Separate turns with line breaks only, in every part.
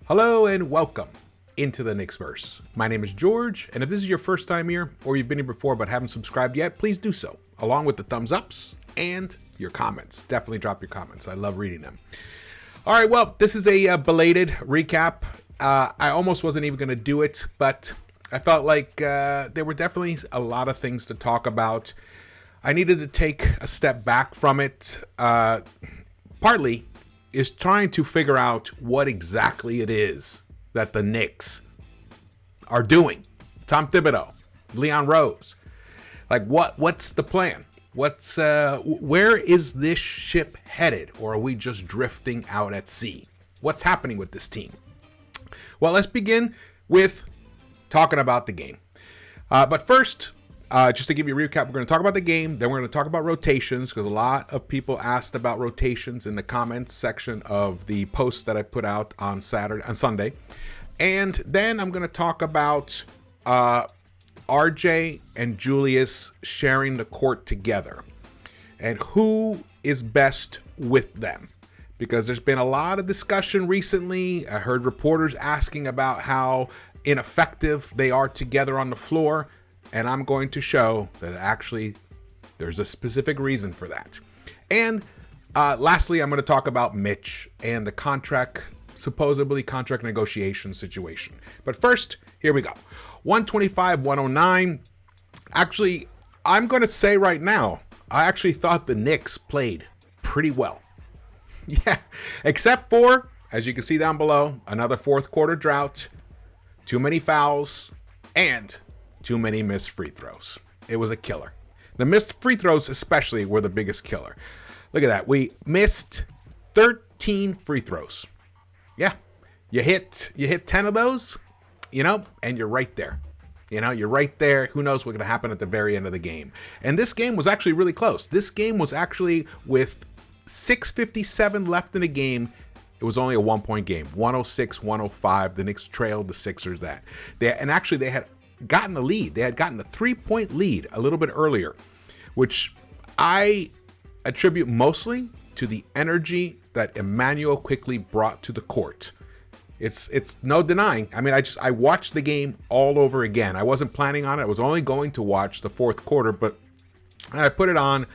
Hello and welcome into the Knicks-Verse. My name is George, and if this is your first time here, or you've been here before but haven't subscribed yet, please do so, along with the thumbs ups and your comments. Definitely drop your comments. I love reading them. All right, well, this is a belated recap. I almost wasn't even going to do it, but I felt like there were definitely a lot of things to talk about. I needed to take a step back from it, partly is trying to figure out what exactly it is that the Knicks are doing. Tom Thibodeau, Leon Rose, like what's the plan? Where is this ship headed, or are we just drifting out at sea? What's happening with this team? Well, let's begin with talking about the game. But first, just to give you a recap, we're going to talk about the game. Then we're going to talk about rotations, because a lot of people asked about rotations in the comments section of the post that I put out on Sunday. And then I'm going to talk about RJ and Julius sharing the court together and who is best with them. Because there's been a lot of discussion recently. I heard reporters asking about how ineffective they are together on the floor. And I'm going to show that actually there's a specific reason for that. And lastly, I'm going to talk about Mitch and the supposedly contract negotiation situation. But first, here we go. 125-109. Actually, I'm going to say right now, I actually thought the Knicks played pretty well. Yeah, except for, as you can see down below, another fourth quarter drought, too many fouls, and too many missed free throws. It was a killer. The missed free throws especially were the biggest killer. Look at that. We missed 13 free throws. Yeah. You hit 10 of those, and you're right there. You're right there. Who knows what's going to happen at the very end of the game. And this game was actually really close. This game was actually, with 6:57 left in the game, it was only a 1-point game. 106-105. The Knicks trailed the Sixers that. They had gotten the lead. They had gotten a 3-point lead a little bit earlier, which I attribute mostly to the energy that Emmanuel quickly brought to the court. It's no denying. I mean, I watched the game all over again. I wasn't planning on it. I was only going to watch the fourth quarter, but I put it on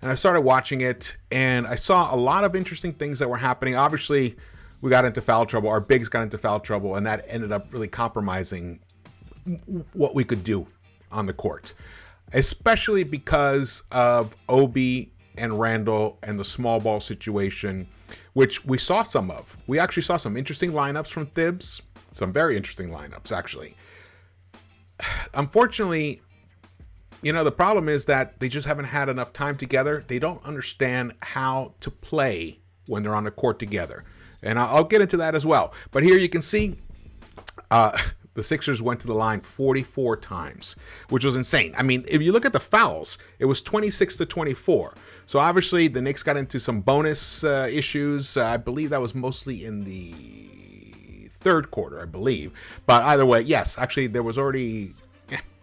and I started watching it, and I saw a lot of interesting things that were happening. Obviously, we got into foul trouble. Our bigs got into foul trouble, and that ended up really compromising what we could do on the court, especially because of Obi and Randle and the small ball situation, which we saw some of. We actually saw some interesting lineups from Thibs, some very interesting lineups, actually. Unfortunately, the problem is that they just haven't had enough time together. They don't understand how to play when they're on the court together. And I'll get into that as well. But here you can see the Sixers went to the line 44 times, which was insane. I mean, if you look at the fouls, it was 26-24. So obviously the Knicks got into some bonus issues. I believe that was mostly in the third quarter, I believe. But either way, yes, actually there was already,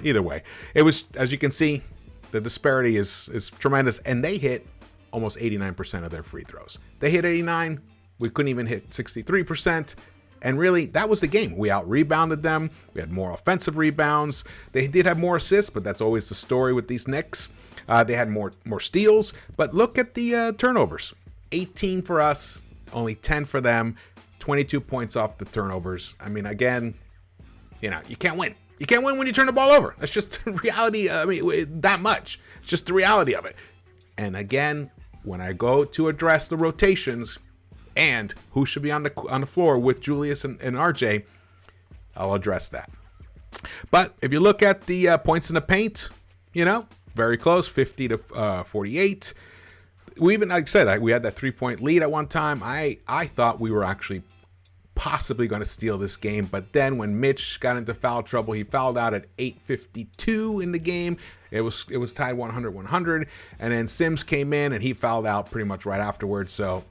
either way. It was, as you can see, the disparity is tremendous. And they hit almost 89% of their free throws. They hit 89. We couldn't even hit 63%. And really, that was the game. We out-rebounded them. We had more offensive rebounds. They did have more assists, but that's always the story with these Knicks. They had more steals. But look at the turnovers. 18 for us, only 10 for them. 22 points off the turnovers. I mean, again, you can't win. You can't win when you turn the ball over. That's just the reality. I mean, that much. It's just the reality of it. And again, when I go to address the rotations and who should be on the floor with Julius and RJ, I'll address that. But if you look at the points in the paint, very close, 50-48. We even, like I said, we had that 3-point lead at one time. I thought we were actually possibly going to steal this game, but then when Mitch got into foul trouble, he fouled out at 8:52 in the game. It was tied 100-100, and then Sims came in and he fouled out pretty much right afterwards. So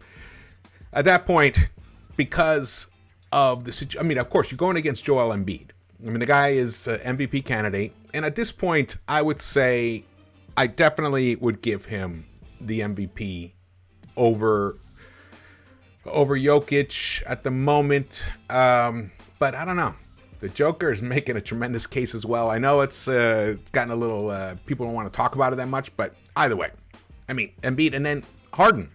at that point, because of the situation, I mean, of course, you're going against Joel Embiid. I mean, the guy is an MVP candidate, and at this point, I would say I definitely would give him the MVP over over Jokic at the moment. But I don't know. The Joker is making a tremendous case as well. I know it's gotten a little, people don't want to talk about it that much, but either way. I mean, Embiid and then Harden.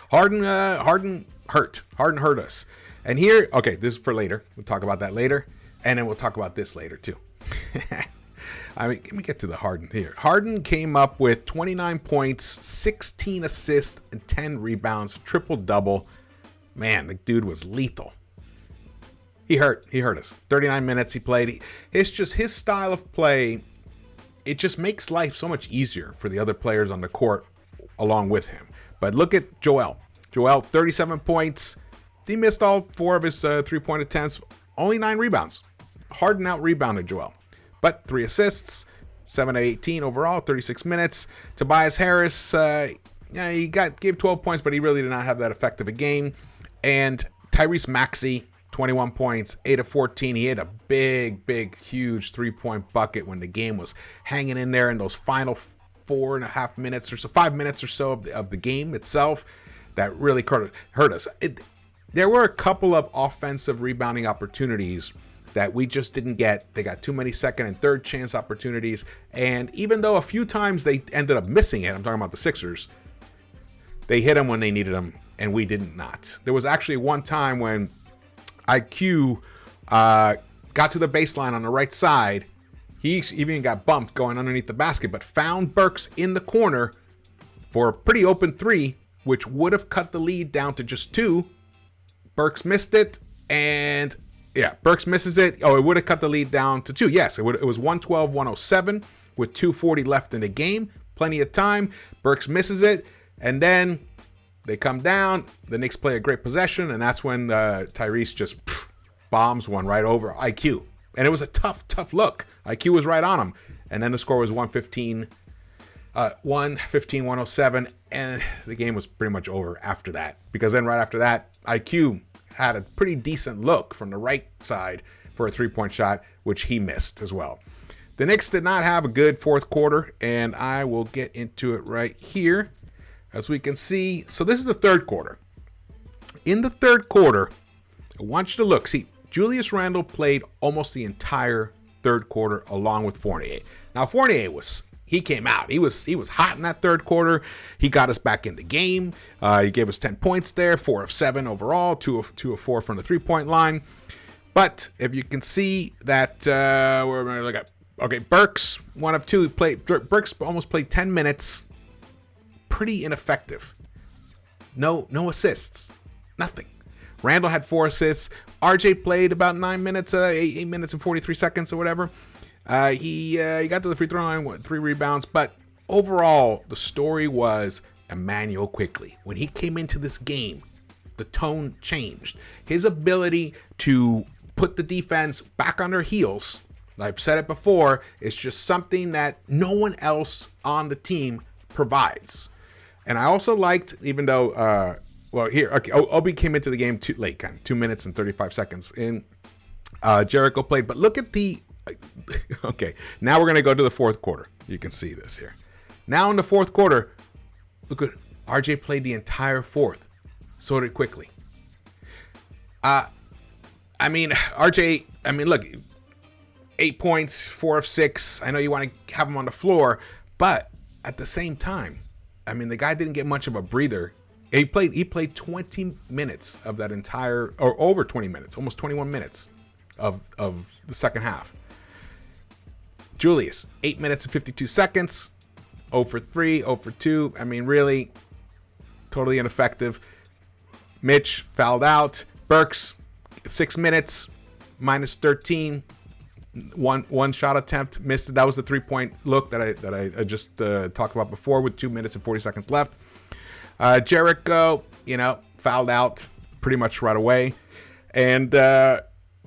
Harden hurt. Harden hurt us. And here, okay, this is for later. We'll talk about that later. And then we'll talk about this later too. I mean, let me get to the Harden here. Harden came up with 29 points, 16 assists, and 10 rebounds, triple-double. Man, the dude was lethal. He hurt us. 39 minutes he played. It's just his style of play. It just makes life so much easier for the other players on the court along with him. But look at Joel. Joel, 37 points. He missed all 4 of his three-point attempts. Only 9 rebounds. Harden out-rebounded Joel. But 3 assists, 7-18 overall, 36 minutes. Tobias Harris, he gave 12 points, but he really did not have that effective a game. And Tyrese Maxey, 21 points, 8 of 14. He had a big, huge 3-point bucket when the game was hanging in there in those final 4.5 minutes or so, 5 minutes or so of the game itself. That really hurt us. There were a couple of offensive rebounding opportunities that we just didn't get. They got too many second and third chance opportunities. And even though a few times they ended up missing it, I'm talking about the Sixers, they hit them when they needed them, and we did not. There was actually one time when IQ got to the baseline on the right side. He even got bumped going underneath the basket, but found Burks in the corner for a pretty open 3, which would have cut the lead down to just 2. Burks missed it, and yeah, Burks misses it. Oh, it would have cut the lead down to 2. Yes, it was 112-107 with 2:40 left in the game. Plenty of time. Burks misses it, and then they come down. The Knicks play a great possession, and that's when Tyrese just bombs one right over IQ. And it was a tough look. IQ was right on him. And then the score was 115-107, and the game was pretty much over after that. Because then right after that, IQ had a pretty decent look from the right side for a 3-point shot, which he missed as well. The Knicks did not have a good fourth quarter, and I will get into it right here. As we can see, so this is the third quarter. In the third quarter, I want you to look. See, Julius Randle played almost the entire third quarter along with Fournier. Now, Fournier he came out. He was hot in that third quarter. He got us back in the game. He gave us 10 points there, 4 of 7 overall, 2 of 4 from the 3-point line. But if you can see that, we're going to look at, okay, Burks, 1 of 2. Burks almost played 10 minutes. Pretty ineffective. No assists. Nothing. Randle had 4 assists. RJ played about 9 minutes, 8 minutes and 43 seconds or whatever. He got to the free throw line, 3 rebounds. But overall, the story was Immanuel Quickley. When he came into this game, the tone changed. His ability to put the defense back on their heels, I've said it before, is just something that no one else on the team provides. And I also liked, even though, Obi came into the game too late, kind of 2 minutes and 35 seconds in. Jericho played, but look at the, okay, now we're going to go to the fourth quarter. You can see this here. Now in the fourth quarter, look at RJ played the entire fourth. So did Quickley. RJ, look, 8 points, 4 of 6. I know you want to have him on the floor, but at the same time, the guy didn't get much of a breather. He played 20 minutes of that entire, or over 20 minutes, almost 21 minutes of the second half. Julius, 8 minutes and 52 seconds, 0 for 3, 0 for 2. Really, totally ineffective. Mitch fouled out. Burks, 6 minutes, minus 13. One shot attempt, missed it. That was the 3-point look that I just talked about before with 2 minutes and 40 seconds left. Jericho, fouled out pretty much right away. And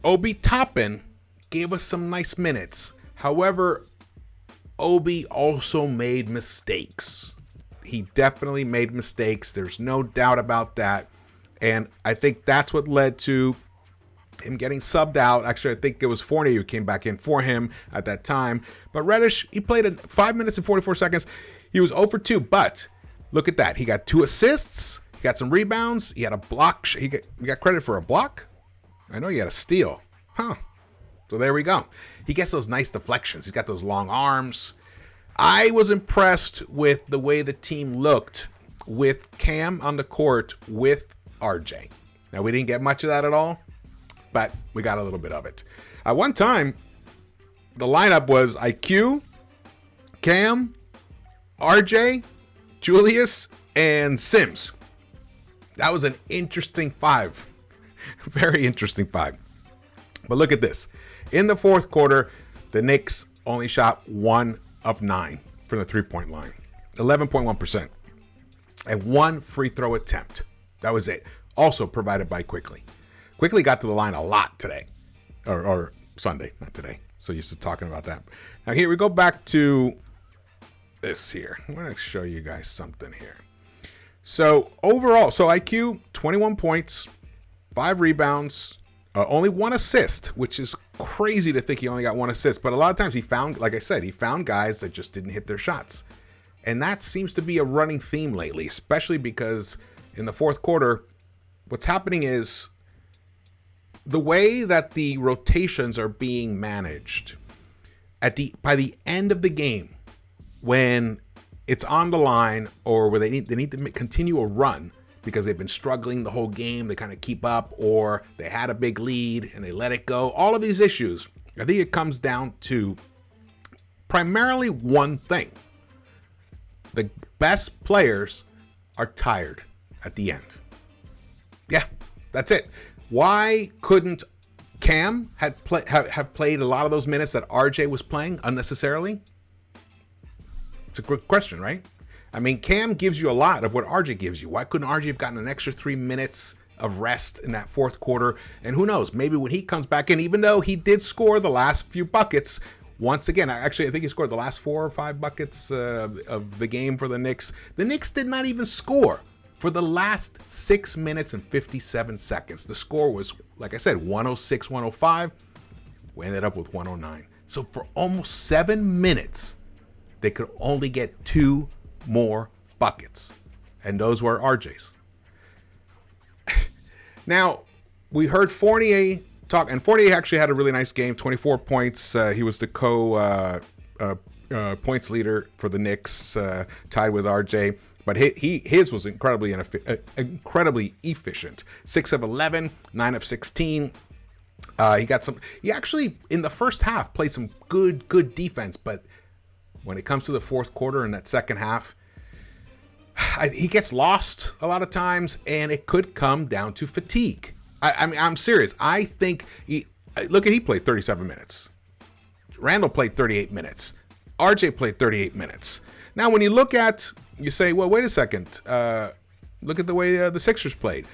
Obi Toppin gave us some nice minutes. However, Obi also made mistakes. He definitely made mistakes. There's no doubt about that. And I think that's what led to him getting subbed out. Actually, I think it was Fournier who came back in for him at that time. But Reddish, he played in 5 minutes and 44 seconds. He was 0 for 2, but look at that. He got 2 assists, got some rebounds. He had a block. He got credit for a block. I know he had a steal. Huh. So there we go. He gets those nice deflections. He's got those long arms. I was impressed with the way the team looked with Cam on the court with RJ. Now, we didn't get much of that at all, but we got a little bit of it. At one time, the lineup was IQ, Cam, RJ, Julius, and Sims. That was an interesting five. Very interesting five. But look at this. In the fourth quarter, the Knicks only shot 1 of 9 from the three-point line. 11.1%. And 1 free throw attempt. That was it. Also provided by Quickly. Quickly got to the line a lot today. Or Sunday, not today. So used to talking about that. Now here we go back to this here. I'm going to show you guys something here. So overall, IQ, 21 points, 5 rebounds, only 1 assist, which is crazy to think he only got 1 assist. But a lot of times he found, like I said, he found guys that just didn't hit their shots. And that seems to be a running theme lately, especially because in the fourth quarter, what's happening is the way that the rotations are being managed by the end of the game, when it's on the line or where they need to continue a run because they've been struggling the whole game, they kind of keep up, or they had a big lead and they let it go. All of these issues, I think it comes down to primarily one thing. The best players are tired at the end. Yeah, that's it. Why couldn't Cam have played a lot of those minutes that RJ was playing unnecessarily? It's a good question, right? I mean, Cam gives you a lot of what RJ gives you. Why couldn't RJ have gotten an extra 3 minutes of rest in that fourth quarter? And who knows, maybe when he comes back in, even though he did score the last few buckets, once again, actually, I think he scored the last 4 or 5 buckets of the game for the Knicks. The Knicks did not even score for the last 6 minutes and 57 seconds. The score was, like I said, 106, 105. We ended up with 109. So for almost 7 minutes, they could only get 2 more buckets. And those were RJ's. Now, we heard Fournier talk, and Fournier actually had a really nice game, 24 points. He was the points leader for the Knicks, tied with RJ. But his was incredibly efficient. 6 of 11, 9 of 16. He actually, in the first half, played some good defense. But when it comes to the fourth quarter and that second half, he gets lost a lot of times, and it could come down to fatigue. I mean, I'm serious. I think he played 37 minutes. Randle played 38 minutes. RJ played 38 minutes. Now, when you say, well, wait a second. Look at the way the Sixers played.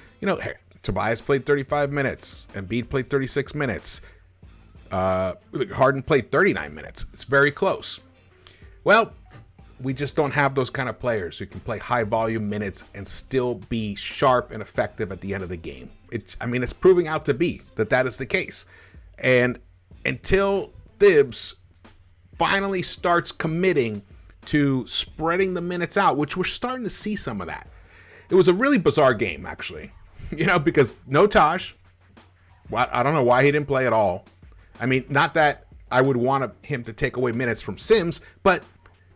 Tobias played 35 minutes. Embiid played 36 minutes. Harden played 39 minutes. It's very close. Well, we just don't have those kind of players who can play high volume minutes and still be sharp and effective at the end of the game. It's proving out to be that is the case. And until Thibs finally starts committing to spreading the minutes out, which we're starting to see some of that. It was a really bizarre game, actually, because no Taj. I don't know why he didn't play at all. I mean, not that I would want him to take away minutes from Sims, but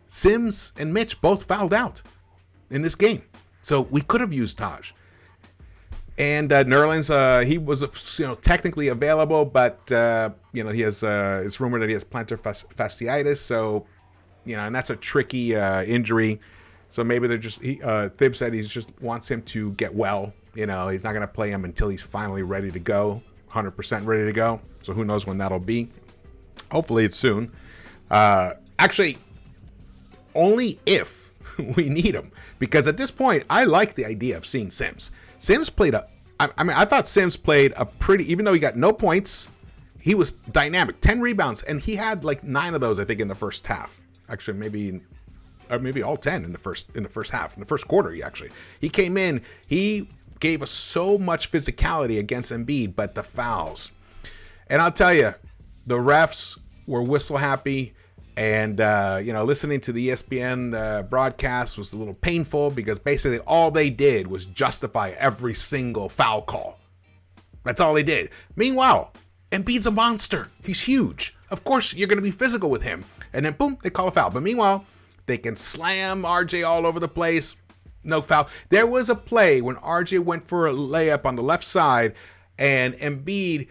Sims and Mitch both fouled out in this game. So we could have used Taj. And Nerlens, he was technically available, but he has it's rumored that he has plantar fasciitis, so and that's a tricky injury. So maybe Thibs said he just wants him to get well. He's not going to play him until he's finally ready to go, 100% ready to go. So who knows when that'll be? Hopefully it's soon. Actually, only if we need him, because at this point, I like the idea of seeing Sims. Sims played I thought Sims played even though he got no points, he was dynamic. 10 rebounds, and he had like 9 of those, I think, in the first half. Actually, maybe all 10 in the first half. In the first quarter, he came in. He gave us so much physicality against Embiid, but the fouls. And I'll tell you, the refs were whistle happy. And, listening to the ESPN broadcast was a little painful because basically all they did was justify every single foul call. That's all they did. Meanwhile, Embiid's a monster. He's huge. Of course, you're going to be physical with him. And then, boom, they call a foul. But meanwhile, they can slam RJ all over the place. No foul. There was a play when RJ went for a layup on the left side, and Embiid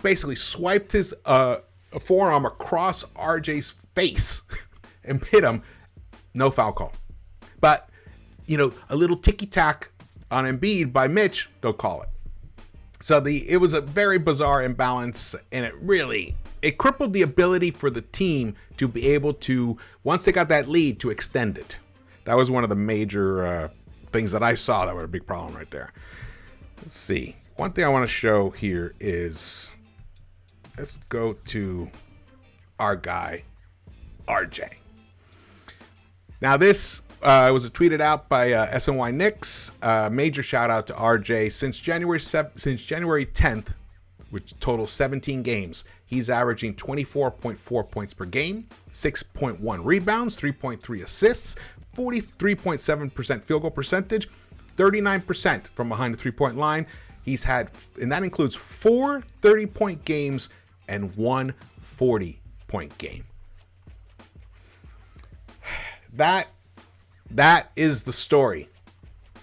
basically swiped his forearm across RJ's face and hit him. No foul call. But, a little ticky-tack on Embiid by Mitch, they'll call it. So it was a very bizarre imbalance, and it crippled the ability for the team to be able to, once they got that lead, to extend it. That was one of the major things that I saw that were a big problem right there. Let's see. One thing I want to show here is, let's go to our guy, RJ. Now this was tweeted out by SNY Knicks. Major shout out to RJ. Since January 10th, which totals 17 games, he's averaging 24.4 points per game, 6.1 rebounds, 3.3 assists, 43.7% field goal percentage, 39% from behind the three-point line. He's had, and that includes 4 30-point games and 1 40-point game. That is the story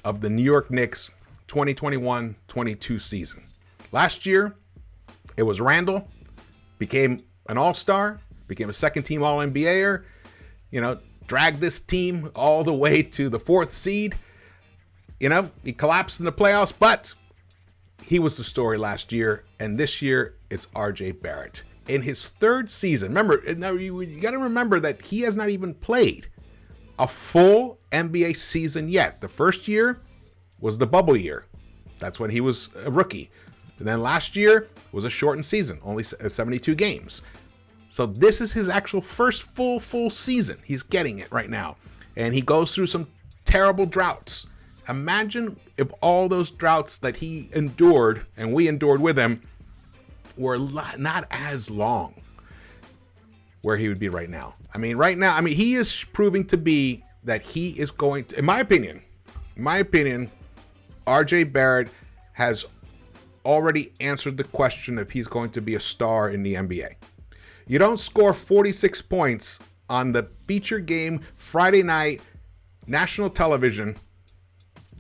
of the New York Knicks 2021-22 season. Last year, it was Randle, became an all-star, became a second-team All-NBAer, dragged this team all the way to the 4th seed. He collapsed in the playoffs, but he was the story last year, and this year it's RJ Barrett. In his 3rd season, remember, now you got to remember that he has not even played a full NBA season yet. The first year was the bubble year. That's when he was a rookie. And then last year was a shortened season, only 72 games. So this is his actual first full season. He's getting it right now. And he goes through some terrible droughts. Imagine if all those droughts that he endured and we endured with him were not as long, where he would be right now. Right now, he is proving to be that he is going to, in my opinion, RJ Barrett has already answered the question if he's going to be a star in the NBA. You don't score 46 points on the feature game Friday night national television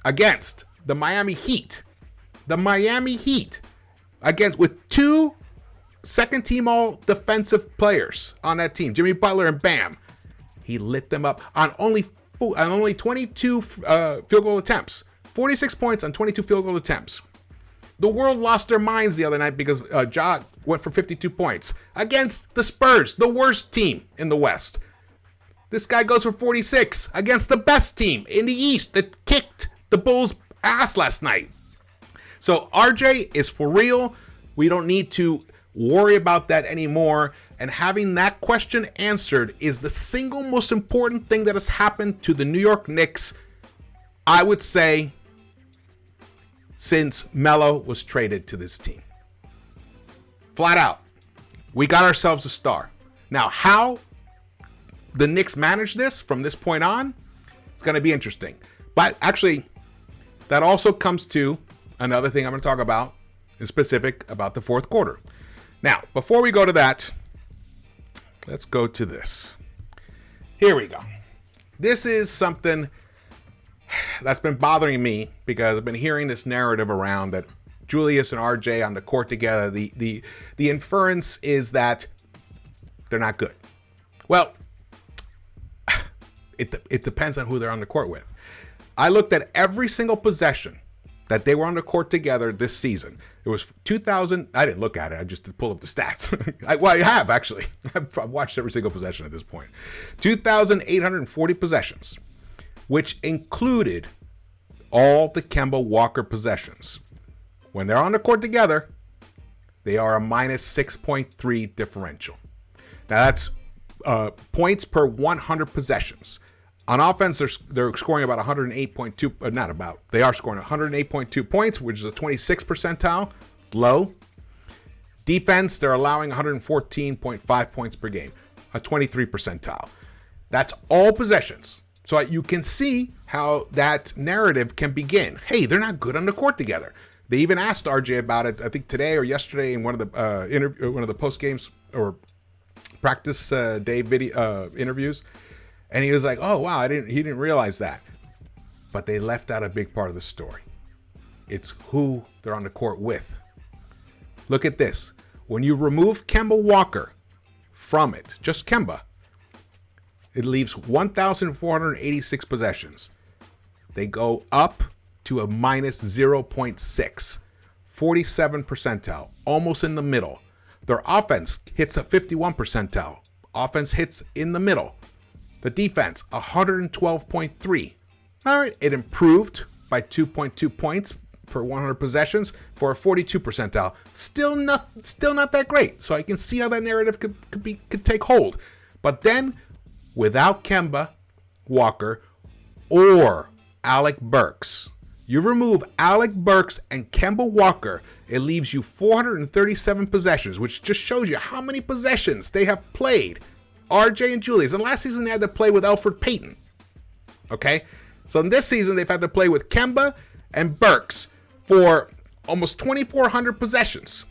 against the Miami Heat. The Miami Heat with 2 second-team all-defensive players on that team, Jimmy Butler and Bam. He lit them up on only 22 field goal attempts. 46 points on 22 field goal attempts. The world lost their minds the other night because Ja went for 52 points against the Spurs, the worst team in the West. This guy goes for 46 against the best team in the East that kicked the Bulls' ass last night. So RJ is for real. We don't need to worry about that anymore. And having that question answered is the single most important thing that has happened to the New York Knicks, I would say, since Melo was traded to this team. Flat out. We got ourselves a star. Now, how the Knicks manage this from this point on, it's going to be interesting. But actually, that also comes to another thing I'm going to talk about in specific about the 4th quarter. Now, before we go to that, let's go to this. Here we go. This is something that's been bothering me because I've been hearing this narrative around that Julius and RJ on the court together. The inference is that they're not good. Well, it depends on who they're on the court with. I looked at every single possession that they were on the court together this season. It was 2,000. I didn't look at it. I just pulled up the stats. I have, actually. I've watched every single possession at this point. 2,840 possessions, which included all the Kemba Walker possessions. When they're on the court together, they are a minus 6.3 differential. Now, that's points per 100 possessions. On offense, they're scoring about 108.2, they are scoring 108.2 points, which is a 26th percentile. It's low. Defense, they're allowing 114.5 points per game. a 23 percentile. That's all possessions. So you can see how that narrative can begin. Hey, they're not good on the court together. They even asked RJ about it, I think today or yesterday in one of the post games or practice day video interviews, and he was like, "Oh wow, he didn't realize that." But they left out a big part of the story. It's who they're on the court with. Look at this. When you remove Kemba Walker from it, just Kemba, it leaves 1,486 possessions. They go up to a minus 0.6, 47 percentile, almost in the middle. Their offense hits a 51 percentile. Offense hits in the middle. The defense, 112.3. All right, it improved by 2.2 points per 100 possessions for a 42 percentile. Still not that great. So I can see how that narrative could take hold. But then, without Kemba Walker or Alec Burks, you remove Alec Burks and Kemba Walker, it leaves you 437 possessions, which just shows you how many possessions they have played. RJ and Julius. And last season they had to play with Elfrid Payton. Okay? So in this season they've had to play with Kemba and Burks for almost 2,400 possessions.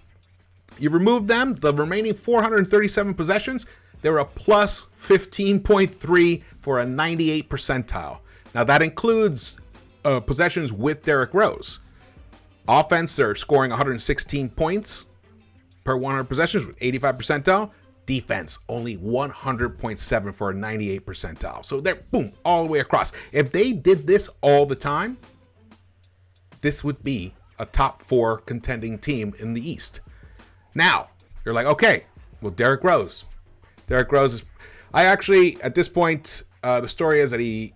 You remove them, the remaining 437 possessions, they were a plus 15.3 for a 98 percentile. Now that includes possessions with Derrick Rose. Offense, they're scoring 116 points per 100 possessions with 85 percentile. Defense, only 100.7 for a 98 percentile. So they're, boom, all the way across. If they did this all the time, this would be a top 4 contending team in the East. Now, you're like, okay, well, Derrick Rose is, I actually, at this point, the story is that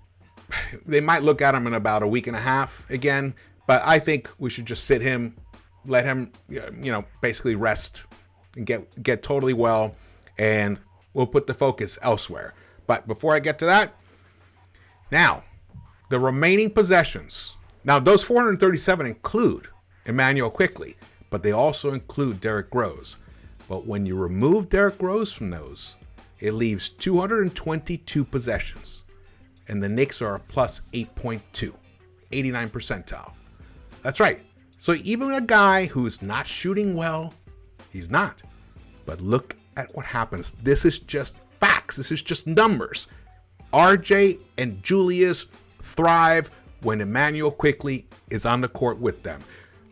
they might look at him in about a week and a half again, but I think we should just sit him, let him, basically rest and get totally well, and we'll put the focus elsewhere. But before I get to that, now, the remaining possessions. Now, those 437 include Emmanuel Quickley, but they also include Derrick Rose. But when you remove Derrick Rose from those, it leaves 222 possessions. And the Knicks are a plus 8.2, 89 percentile. That's right. So even a guy who's not shooting well, he's not. But look at what happens. This is just facts. This is just numbers. RJ and Julius thrive when Emmanuel Quickley is on the court with them.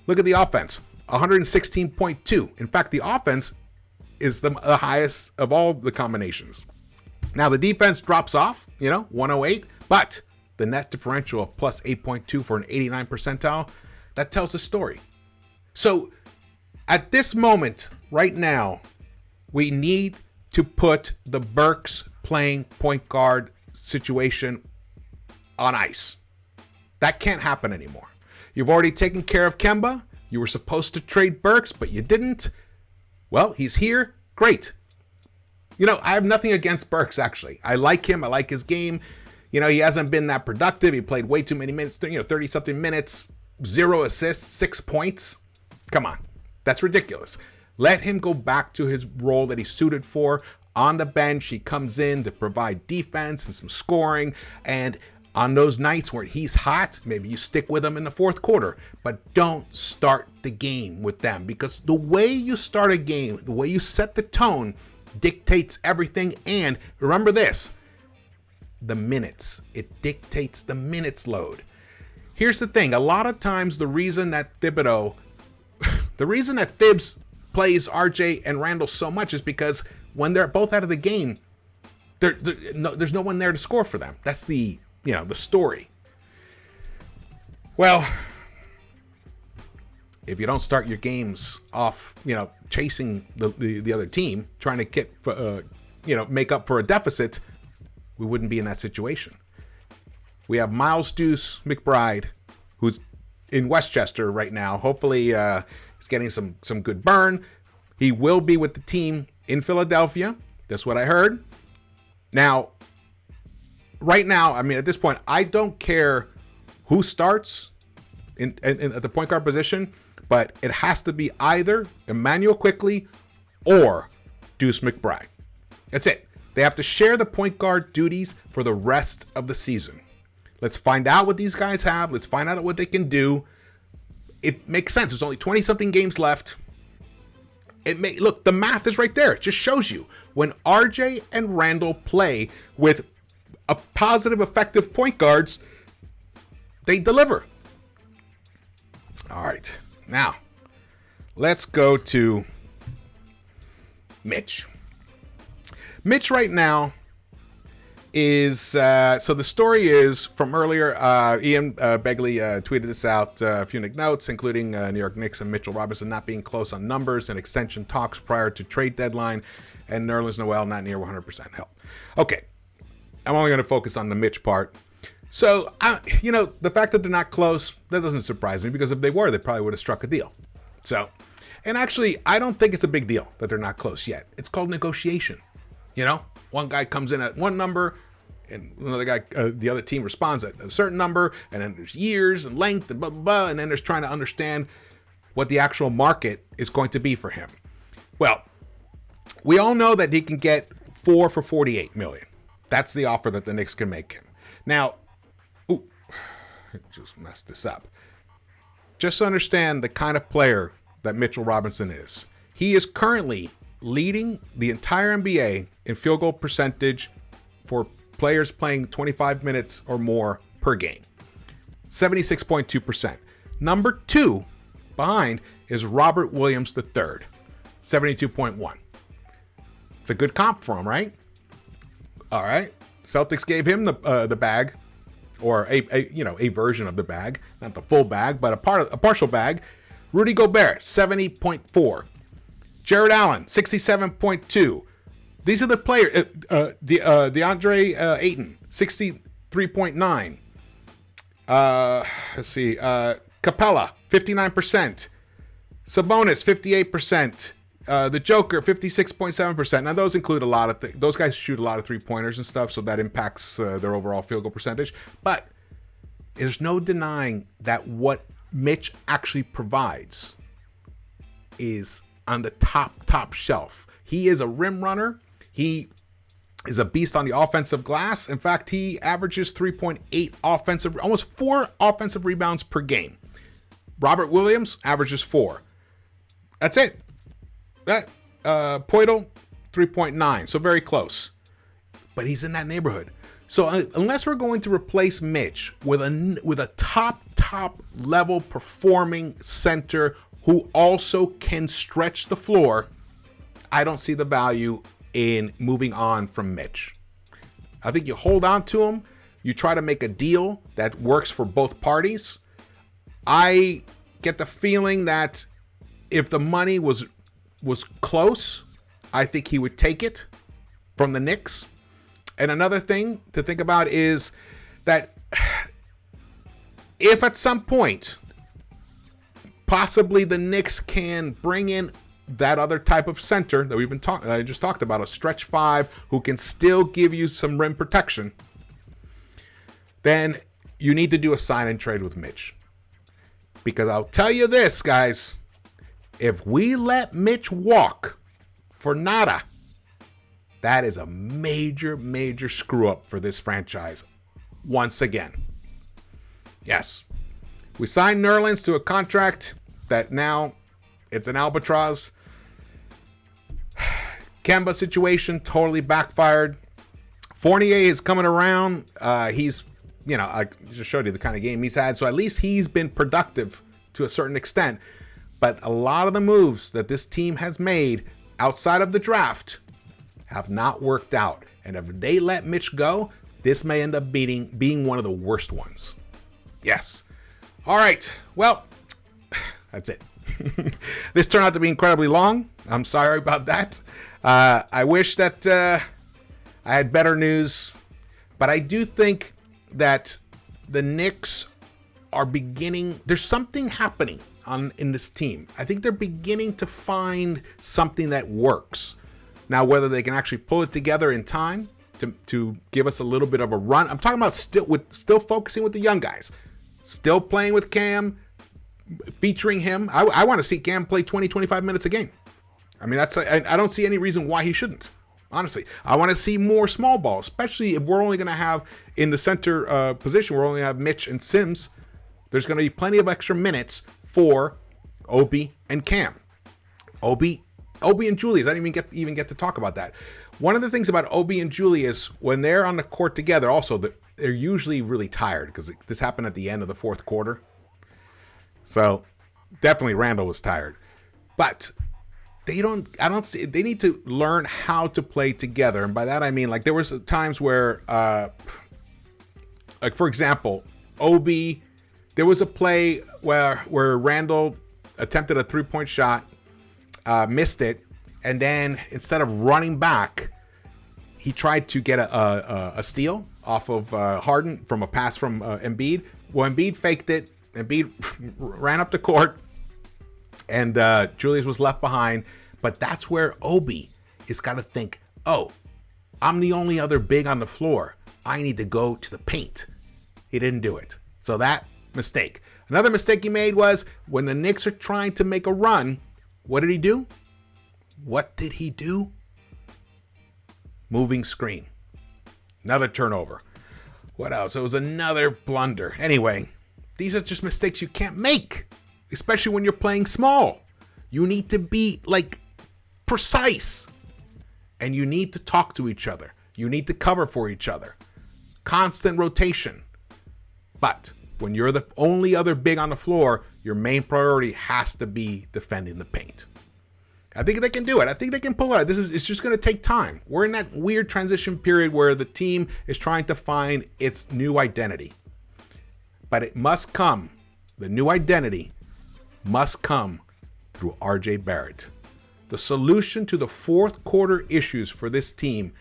Look at the offense, 116.2. In fact, the offense is the highest of all the combinations. Now, the defense drops off, 108, but the net differential of plus 8.2 for an 89 percentile, that tells a story. So at this moment, right now, we need to put the Burks playing point guard situation on ice. That can't happen anymore. You've already taken care of Kemba. You were supposed to trade Burks, but you didn't. Well, he's here. Great. I have nothing against Burks, actually. I like him. I like his game. He hasn't been that productive. He played way too many minutes, 30-something minutes, 0 assists, 6 points. Come on. That's ridiculous. Let him go back to his role that he's suited for. On the bench, he comes in to provide defense and some scoring. And on those nights where he's hot, maybe you stick with him in the fourth quarter. But don't start the game with them. Because the way you start a game, the way you set the tone, dictates everything. And remember this, the minutes. It dictates the minutes load. Here's the thing. A lot of times the reason that Thibodeau, the reason that Thibs plays RJ and Randle so much is because when they're both out of the game, there's no one there to score for them. That's the story. Well, if you don't start your games off, chasing the other team, trying to get, make up for a deficit, we wouldn't be in that situation. We have Miles Deuce McBride, who's in Westchester right now. Hopefully, he's getting some good burn. He will be with the team in Philadelphia. That's what I heard. Now, right now, at this point, I don't care who starts in at the point guard position, but it has to be either Emmanuel Quickley or Deuce McBride. That's it. They have to share the point guard duties for the rest of the season. Let's find out what these guys have. Let's find out what they can do. It makes sense. There's only 20-something games left. Look, the math is right there. It just shows you. When RJ and Randle play with a positive, effective point guards, they deliver. All right. Now, let's go to Mitch. Mitch right now is, so the story is from earlier, Ian Begley tweeted this out, a few Knicks notes, including New York Knicks and Mitchell Robinson not being close on numbers and extension talks prior to trade deadline, and Nerlens Noel not near 100% health. Okay, I'm only going to focus on the Mitch part. So, the fact that they're not close, that doesn't surprise me, because if they were, they probably would have struck a deal. So, and actually, I don't think it's a big deal that they're not close yet. It's called negotiation. One guy comes in at one number, and another guy, the other team responds at a certain number, and then there's years and length and blah, blah, blah, and then there's trying to understand what the actual market is going to be for him. Well, we all know that he can get 4 for $48 million. That's the offer that the Knicks can make him. Now, I just messed this up. Just understand the kind of player that Mitchell Robinson is. He is currently leading the entire NBA in field goal percentage for players playing 25 minutes or more per game. 76.2%. Number 2 behind is Robert Williams III, 72.1. It's a good comp for him, right? All right. Celtics gave him the bag, or a version of the bag, not the full bag, but a partial bag. Rudy Gobert, 70.4. Jared Allen, 67.2. These are the players. DeAndre Ayton, 63.9. Let's see. Capella, 59%. Sabonis, 58%. The Joker, 56.7%. Now, those include a lot of things. Those guys shoot a lot of three-pointers and stuff, so that impacts their overall field goal percentage. But there's no denying that what Mitch actually provides is on the top shelf. He is a rim runner. He is a beast on the offensive glass. In fact, he averages 3.8 almost 4 offensive rebounds per game. Robert Williams averages 4. That's it. Poeltl, 3.9, so very close. But he's in that neighborhood. So unless we're going to replace Mitch with a top level performing center who also can stretch the floor, I don't see the value in moving on from Mitch. I think you hold on to him. You try to make a deal that works for both parties. I get the feeling that if the money was close, I think he would take it from the Knicks. And another thing to think about is that if at some point possibly the Knicks can bring in that other type of center that I just talked about, a stretch 5 who can still give you some rim protection, then you need to do a sign and trade with Mitch. Because I'll tell you this, guys, if we let Mitch walk for nada, that is a major screw up for this franchise once again. Yes, we signed Nerlens to a contract that now it's an albatross. Kemba situation totally backfired. Fournier is coming around. He's, I just showed you the kind of game he's had. So at least he's been productive to a certain extent. But a lot of the moves that this team has made outside of the draft have not worked out. And if they let Mitch go, this may end up being one of the worst ones. Yes. All right. Well, that's it. This turned out to be incredibly long. I'm sorry about that. I wish that I had better news. But I do think that the Knicks are there's something happening in this team. I think they're beginning to find something that works. Now, whether they can actually pull it together in time to give us a little bit of a run. I'm talking about still focusing with the young guys. Still playing with Cam, featuring him. I want to see Cam play 20, 25 minutes a game. I mean, I don't see any reason why he shouldn't. Honestly, I want to see more small ball, especially if we're only going to have in the center position, we're only going to have Mitch and Sims. There's going to be plenty of extra minutes for Obi and Cam. Obi and Julius. I didn't even get to talk about that. One of the things about Obi and Julius, when they're on the court together, also they're usually really tired because this happened at the end of the fourth quarter. So definitely Randle was tired, but they need to learn how to play together. And by that, I mean, like, there was times where, like, for example, Obi, there was a play where Randle attempted a 3-point shot, missed it. And then instead of running back, he tried to get a steal off of Harden from a pass from Embiid. Well, Embiid faked it. Embiid ran up the court, and Julius was left behind. But that's where Obi has got to think, oh, I'm the only other big on the floor. I need to go to the paint. He didn't do it. So that mistake. Another mistake he made was when the Knicks are trying to make a run, what did he do? Moving screen. Another turnover. What else? It was another blunder. Anyway, these are just mistakes you can't make, especially when you're playing small. You need to be, like, precise. And you need to talk to each other. You need to cover for each other. Constant rotation. But when you're the only other big on the floor, your main priority has to be defending the paint. I think they can do it. I think they can pull it out. It's just going to take time. We're in that weird transition period where the team is trying to find its new identity. But it must come. The new identity must come through RJ Barrett. The solution to the fourth quarter issues for this team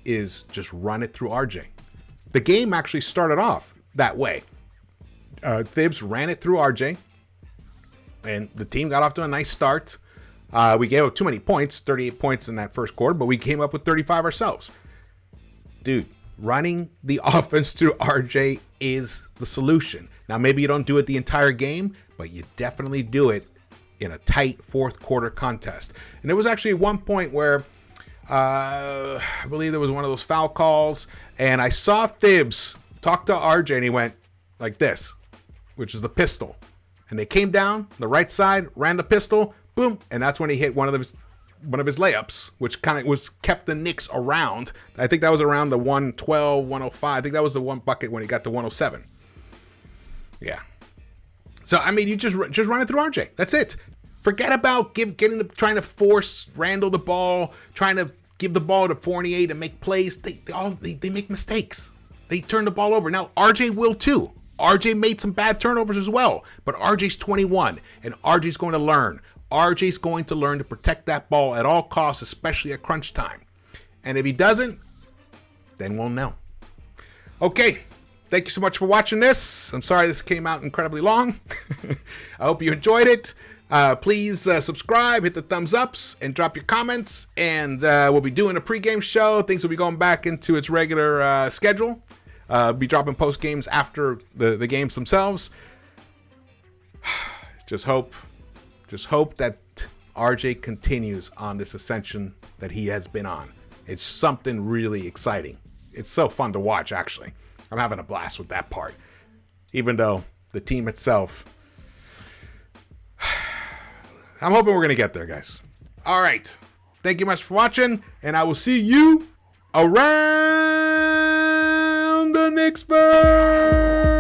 is just run it through RJ. The game actually started off that way. Thibs ran it through RJ, and the team got off to a nice start. We gave up too many points, 38 points in that first quarter, but we came up with 35 ourselves. Dude, running the offense through RJ is the solution. Now, maybe you don't do it the entire game, but you definitely do it in a tight fourth quarter contest. And there was actually one point where I believe there was one of those foul calls, and I saw Thibs talk to RJ, and he went like this, which is the pistol. And they came down the right side, ran the pistol, boom, and that's when he hit one of his layups, which kind of kept the Knicks around. I think that was around the 112, 105. I think that was the one bucket when he got to 107. Yeah. So I mean, you just run it through RJ. That's it. Forget about trying to force Randle the ball, trying to give the ball to Fournier to make plays. They make mistakes. They turn the ball over. Now RJ will too. RJ made some bad turnovers as well, but RJ's 21, and RJ's going to learn. RJ's going to learn to protect that ball at all costs, especially at crunch time. And if he doesn't, then we'll know. Okay, thank you so much for watching this. I'm sorry this came out incredibly long. I hope you enjoyed it. Please subscribe, hit the thumbs ups, and drop your comments. And we'll be doing a pregame show. Things will be going back into its regular schedule. Be dropping post games after the games themselves. Just hope that RJ continues on this ascension that he has been on. It's something really exciting. It's so fun to watch, actually. I'm having a blast with that part. Even though the team itself, I'm hoping we're going to get there, guys. All right. Thank you much for watching, and I will see you around the Knicks-Verse.